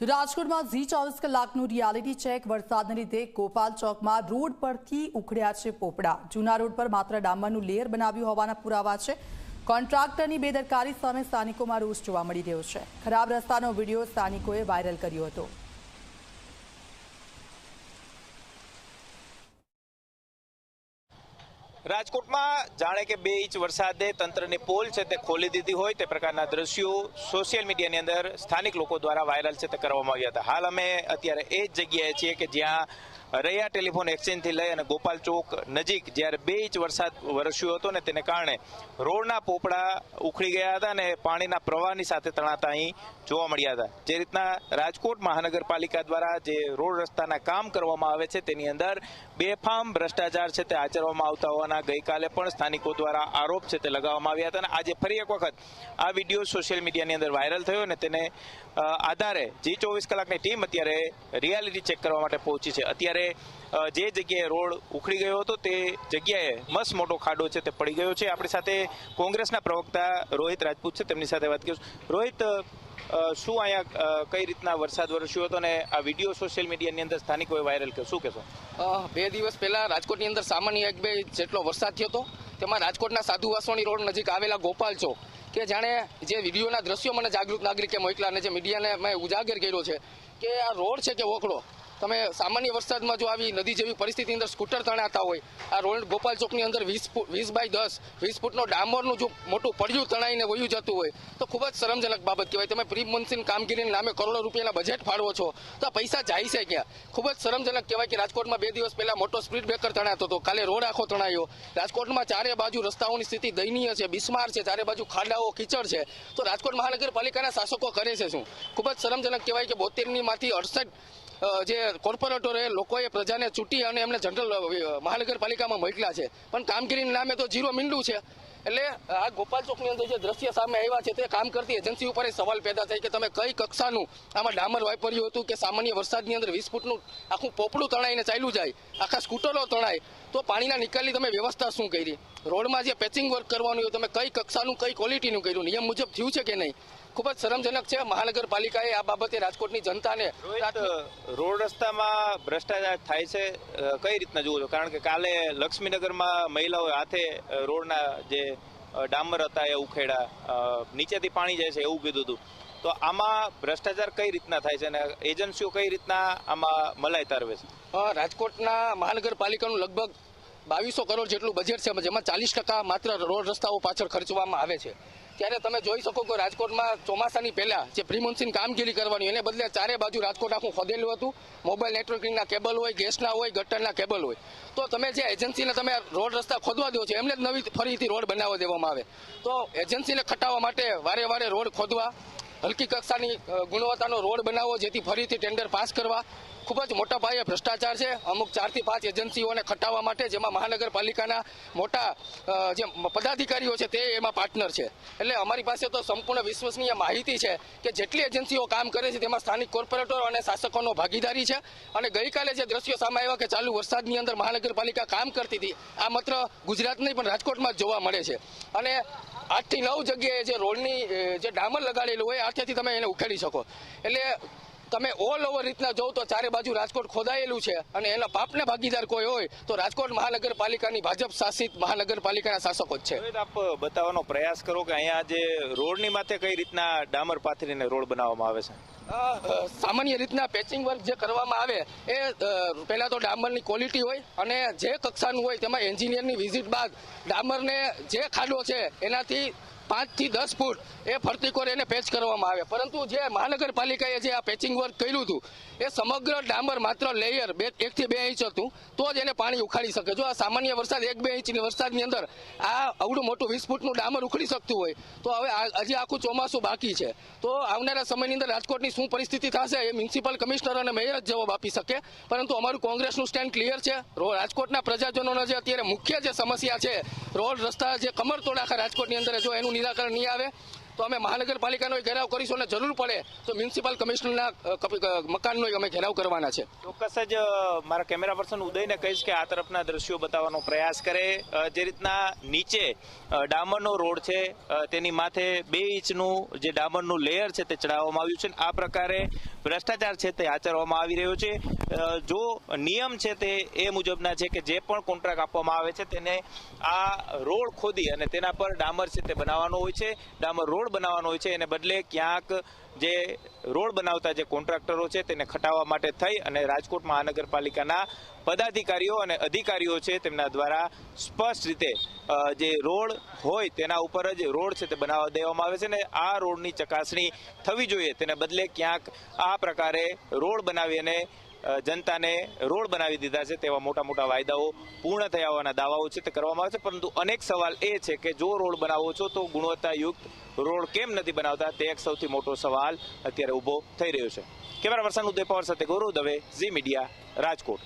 તો રાજકોટમાં ઝી 24 કલાકનું રિયાલિટી ચેક વરસાદને લીધે ગોપાલ ચોકમાં રોડ પરથી ઉખડ્યા છે પોપડા। જૂના રોડ પર માત્ર ડામરનું લેયર બનાવ્યું હોવાના પુરાવા છે। કોન્ટ્રાક્ટરની બેદરકારી સામે સ્થાનિકોમાં રોષ જોવા મળી રહ્યો છે। ખરાબ રસ્તાનો વિડીયો સ્થાનિકોએ વાયરલ કર્યો હતો। રાજકોટમાં જાણે કે 2 ઇંચ વરસાદે તંત્રની પોલ છે તે ખોલી દીધી હોય તે પ્રકારના દ્રશ્યો સોશિયલ મીડિયાની અંદર સ્થાનિક લોકો દ્વારા વાયરલ છે તે કરવામાં આવ્યા હતા। હાલ અમે અત્યારે એ જ જગ્યાએ છીએ કે જ્યાં રૈયા ટેલિફોન એક્સચેન્જથી લઈ અને ગોપાલ ચોક નજીક જ્યારે 2 ઇંચ વરસાદ વરસ્યો હતો ને તેને કારણે રોડના પોપડા ઉખડી ગયા હતા અને પાણીના પ્રવાહની સાથે તણાતા અહીં જોવા મળ્યા હતા। જે રીતના રાજકોટ મહાનગરપાલિકા દ્વારા જે રોડ રસ્તાના કામ કરવામાં આવે છે તેની અંદર બેફામ ભ્રષ્ટાચાર છે તે આચરવામાં આવતા હોવાના ગઈકાલે પણ સ્થાનિકો દ્વારા આરોપ છે તે લગાવવામાં આવ્યા હતા અને આજે ફરી એક વખત આ વિડીયો સોશિયલ મીડિયાની અંદર વાયરલ થયો અને તેને આધારે ઝી 24 કલાકની ટીમ અત્યારે રિયાલિટી ચેક કરવા માટે પહોંચી છે। અત્યારે જે જગ્યાએ રોડ ઉખડી ગયો હતો તે જગ્યાએ મસ્ત મોટો ખાડો છે તે પડી ગયો છે। આપણી સાથે કોંગ્રેસના પ્રવક્તા રોહિત રાજપૂત છે, તેમની સાથે વાત કરીશું। રોહિત, શું અહીંયા કઈ રીતના વરસાદ વરસ્યો હતો અને આ વિડીયો સોશિયલ મીડિયાની અંદર સ્થાનિકોએ વાયરલ કર્યો, શું કહેશો? 2 દિવસ પહેલા રાજકોટની અંદર સામાન્ય 1-2 જેટલો વરસાદ થયો હતો। તેમાં રાજકોટના સાધુ વાસવાણી રોડ નજીક આવેલા ગોપાલ ચોક કે જાણે જે વિડીયોના દ્રશ્યો મને જાગૃત નાગરિકે મોકલા અને જે મીડિયાને મેં ઉજાગર કર્યો છે કે આ રોડ છે કે વોકડો। તમે સામાન્ય વરસાદમાં જો આવી નદી જેવી પરિસ્થિતિની અંદર સ્કૂટર તણાતા હોય, આ રોડ ગોપાલ ચોકની અંદર 20 ફૂટનો ડામરનું જો મોટું પડ્યું તણાઈને વયું જતું હોય તો ખૂબ જ શરમજનક બાબત કહેવાય। તમે પ્રી મોન્સૂન કામગીરીના નામે કરોડો રૂપિયાના બજેટ ફાળવો છો તો આ પૈસા જાય છે ક્યાં? ખૂબ જ શરમજનક કહેવાય કે રાજકોટમાં 2 દિવસ પહેલા મોટો સ્પીડ બ્રેકર તણાતો હતો, કાલે રોડ આખો તણાયો। રાજકોટમાં ચારે બાજુ રસ્તાઓની સ્થિતિ દયનીય છે, બિસ્માર છે, ચારે બાજુ ખાડાઓ કીચડ છે। તો રાજકોટ મહાનગરપાલિકાના શાસકો કરે છે શું? ખૂબ જ શરમજનક કહેવાય કે 72 માંથી 68 જે કોર્પોરેટરોએ લોકોએ પ્રજાને ચૂંટી અને એમને જનરલ મહાનગરપાલિકામાં મોકલ્યા છે, પણ કામગીરીના નામે તો ઝીરો મીંડું છે। એટલે આ ગોપાલ ચોકની અંદર જે દ્રશ્ય સામે આવ્યા છે તે કામ કરતી એજન્સી ઉપર સવાલ પેદા થાય કે તમે કઈ કક્ષાનું આમાં ડામર વાપર્યું હતું કે સામાન્ય વરસાદની અંદર 20 ફૂટનું આખું પોપડું તણાઈને ચાલ્યું જાય, આખા સ્કૂટરો તણાય તો પાણીના નિકાલની તમે વ્યવસ્થા શું કરી? રોડમાં જે પેચિંગ વર્ક કરવાનું હોય તમે કઈ કક્ષાનું કઈ ક્વોલિટીનું કર્યું, નિયમ મુજબ થયું છે કે નહીં? ખૂબ જ શરમજનક છે। મહાનગરપાલિકાએ આ બાબતે રાજકોટની જનતાને રોડ રસ્તામાં ભ્રષ્ટાચાર થાય છે કઈ રીતના જુઓ છો? કારણ કે કાલે લક્ષ્મીનગરમાં મહિલાઓએ હાથે રોડના જે ડામર હતા એ ઉખેડા, નીચેથી પાણી જાય છે એવું કીધું હતું। તો આમાં ભ્રષ્ટાચાર કઈ રીતના થાય છે અને એજન્સીઓ કઈ રીતના આમાં મલાઈ તારવે છે? રાજકોટના મહાનગરપાલિકાનું લગભગ 2200 કરોડ જેટલું બજેટ છે, જેમાં 40% માત્ર રોડ રસ્તાઓ પાછળ ખર્ચવામાં આવે છે। ત્યારે તમે જોઈ શકો કે રાજકોટમાં ચોમાસાની પહેલા જે પ્રી મોન્સૂન કામગીરી કરવાની એને બદલે ચારે બાજુ રાજકોટ આખું ખોદેલું હતું। મોબાઈલ નેટવર્કિંગના કેબલ હોય, ગેસના હોય, ગટરના કેબલ હોય, તો તમે જે એજન્સીને તમે રોડ રસ્તા ખોદવા દો છો એમને જ નવી ફરીથી રોડ બનાવવા દેવામાં આવે તો એજન્સીને ખટાવવા માટે વારે રોડ ખોદવા, હલકી કક્ષાની ગુણવત્તાનો રોડ બનાવવો જેથી ફરીથી ટેન્ડર પાસ કરવા ખૂબ જ મોટા પાયે ભ્રષ્ટાચાર છે। અમુક 4 થી 5 એજન્સીઓને ખટાવવા માટે જેમાં મહાનગરપાલિકાના મોટા જે પદાધિકારીઓ છે તે એમાં પાર્ટનર છે। એટલે અમારી પાસે તો સંપૂર્ણ વિશ્વસનીય માહિતી છે કે જેટલી એજન્સીઓ કામ કરે છે તેમાં સ્થાનિક કોર્પોરેટરો અને શાસકોનો ભાગીદારી છે। અને ગઈકાલે જે દ્રશ્યો સામે આવ્યા કે ચાલુ વરસાદની અંદર મહાનગરપાલિકા કામ કરતી હતી, આ માત્ર ગુજરાત નહીં પણ રાજકોટમાં જ જોવા મળે છે। અને 8 થી 9 જગ્યાએ જે રોડની જે ડામર લગાડેલું હોય હાથેથી તમે એને ઉખેડી શકો। એટલે તમે ઓલ ઓવર રીતના જોવ તો ચારે બાજુ રાજકોટ ખોદાયેલું છે અને એના પાપને ભાગીદાર કોઈ હોય તો રાજકોટ મહાનગરપાલિકાની ભાજપ શાસિત મહાનગરપાલિકાના શાસકો જ છે। આપ બતાવવાનો પ્રયાસ કરો કે અહીંયા જે રોડની માથે કઈ રીતના ડામર પાથરીને રોડ બનાવવામાં આવે છે? સામાન્ય રીતના પેચિંગ વર્ક જે કરવામાં આવે એ પહેલા તો ડામરની ક્વોલિટી હોય અને જે કક્ષાનું હોય તેમાં એન્જિનિયરની વિઝિટ બાદ ડામરને જે ખાડો છે એનાથી 5 થી 10 ફૂટ એ ફરતી કોર એને પેચ કરવામાં આવે, પરંતુ જે મહાનગરપાલિકાએ જે આ પેચિંગ વર્ક કર્યું હતું એ સમગ્ર ડામર માત્ર લેયર 1 થી 2 ઇંચ હતું તો જ એને પાણી ઉખાડી શકે। જો આ સામાન્ય વરસાદ 1-2 ઇંચની વરસાદની અંદર આ આવડું મોટું 20 ફૂટનું ડામર ઉખડી શકતું હોય તો હવે હજી આખું ચોમાસું બાકી છે, તો આવનારા સમયની અંદર રાજકોટની શું પરિસ્થિતિ થશે એ મ્યુનિસિપલ કમિશનર અને મેયર જ જવાબ આપી શકે। પરંતુ અમારું કોંગ્રેસનું સ્ટેન્ડ ક્લિયર છે। રાજકોટના પ્રજાજનોના જે અત્યારે મુખ્ય જે સમસ્યા છે રોડ રસ્તા જે કમરતોડ આખા રાજકોટની અંદર જો એનું નિરાકરણ નહીં આવે તો તો અમે મહાનગરપાલિકાનો ઘેરાવ કરીશું અને જરૂર પડે તો મ્યુનિસિપલ કમિશનરના મકાનનો અમે ઘેરાવ કરવાના છે. ચોક્કસ જ મારા કેમેરા પર્સન ઉદયને કહીશ કે આ તરફના દ્રશ્યો બતાવવાનો પ્રયાસ કરે. જે રીતના નીચે ડામરનો રોડ છે તેની માથે 2 ઇંચનું જે ડામરનું લેયર છે તે ચડાવવામાં આવ્યું છે. આ પ્રકારે ભ્રષ્ટાચાર છે તે આચરવામાં આવી રહ્યો છે. જો નિયમ છે તે એ મુજબના છે કે જે પણ કોન્ટ્રાક્ટ આપવામાં આવે છે તેને આ રોડ ખોદી અને તેના પર ડામર છે તે બનાવવાનો હોય છે, ડામર રોડ બનાવવાનો હોય છે. એને બદલે ક્યાંક જે રોડ બનાવતા જે કોન્ટ્રાક્ટરો છે તેને ખટાવવા માટે થઈ અને રાજકોટ મહાનગરપાલિકાના પદાધિકારીઓ અને અધિકારીઓ છે તેમના દ્વારા સ્પષ્ટ રીતે જે રોડ હોય તેના ઉપર જ રોડ છે તે બનાવવા દેવામાં આવે છે ને આ રોડની ચકાસણી થવી જોઈએ તેને બદલે ક્યાંક આ પ્રકારે રોડ બનાવી અને જનતાને રોડ બનાવી દીધા છે તેવા મોટા મોટા વાયદાઓ પૂર્ણ થયા હોવાના દાવાઓ છે તે કરવામાં આવે છે. પરંતુ અનેક સવાલ એ છે કે જો રોડ બનાવો છો તો ગુણવત્તાયુક્ત રોડ કેમ નથી બનાવતા તે એક સૌથી મોટો સવાલ અત્યારે ઊભો થઈ રહ્યો છે. કેમેરા પર્સન ઉદય પવાર સાથે ગૌરવ દવે, ઝી મીડિયા, રાજકોટ.